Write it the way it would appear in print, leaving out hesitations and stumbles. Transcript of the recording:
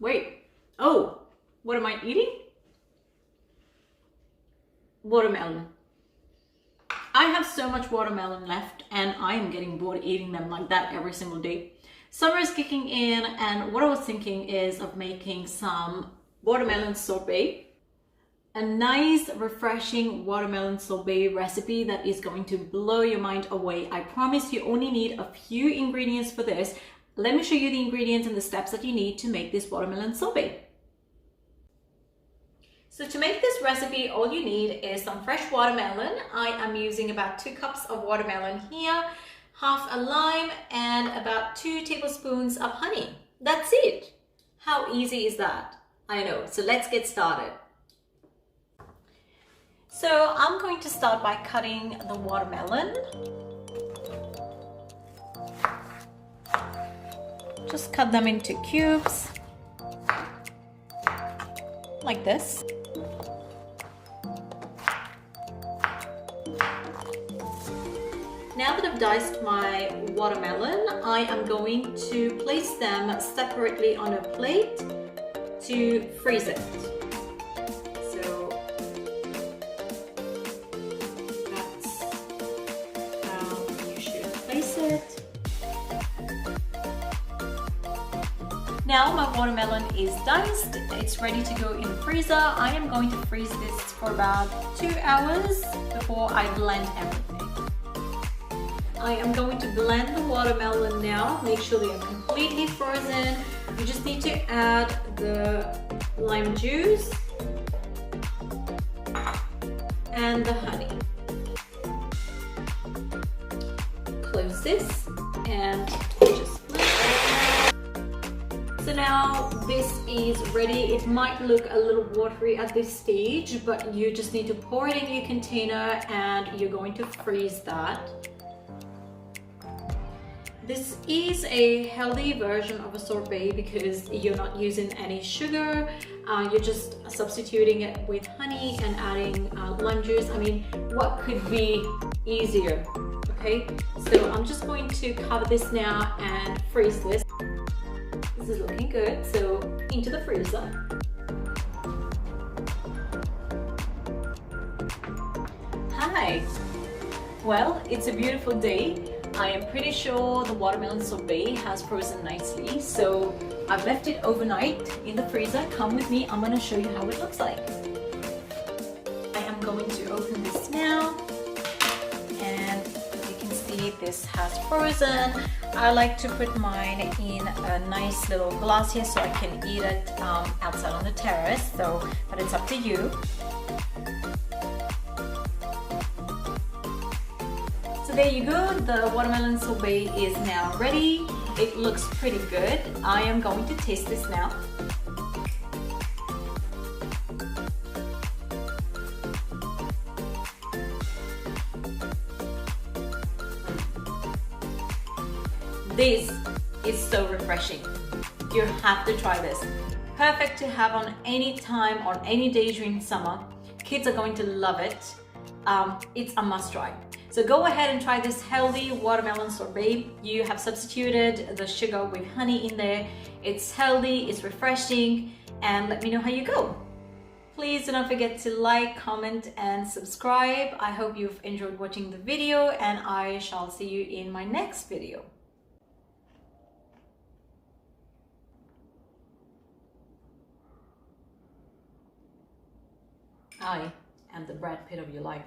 Wait. Oh, what am I eating? Watermelon. I have so much watermelon left and I am getting bored eating them like that every single day. Summer is kicking in and what I was thinking is of making some watermelon sorbet. A nice, refreshing watermelon sorbet recipe that is going to blow your mind away. I promise you only need a few ingredients for this. Let me show you the ingredients and the steps that you need to make this watermelon sorbet. So to make this recipe, all you need is some fresh watermelon. I am using about 2 cups of watermelon here, half a lime, and about 2 tablespoons of honey. That's it. How easy is that? I know. So let's get started. So I'm going to start by cutting the watermelon. Just cut them into cubes, like this. Now that I've diced my watermelon, I am going to place them separately on a plate to freeze it. So that's how you should place it. Now my watermelon is diced, it's ready to go in the freezer. I am going to freeze this for about 2 hours before I blend everything. I am going to blend the watermelon now, make sure they are completely frozen. You just need to add the lime juice and the honey. Close this and just blend. So now this is ready. It might look a little watery at this stage, but you just need to pour it in your container and you're going to freeze that. This is a healthy version of a sorbet because you're not using any sugar. You're just substituting it with honey and adding lime juice. I mean, what could be easier? Okay, so I'm just going to cover this now and freeze this. This is looking good, so into the freezer. Hi! Well, it's a beautiful day. I am pretty sure the watermelon sorbet has frozen nicely, so I've left it overnight in the freezer. Come with me, I'm going to show you how it looks like. I am going to open this now, and as you can see, this has frozen. I like to put mine in a nice little glass here so I can eat it outside on the terrace, but it's up to you. So there you go, the watermelon sorbet is now ready. It looks pretty good. I am going to taste this now. This is so refreshing. You have to try this. Perfect to have on any time, on any day during summer. Kids are going to love it. It's a must try. So go ahead and try this healthy watermelon sorbet. You have substituted the sugar with honey in there. It's healthy, it's refreshing, and let me know how you go. Please do not forget to like, comment, and subscribe. I hope you've enjoyed watching the video, and I shall see you in my next video. I am the Brad Pitt of your life.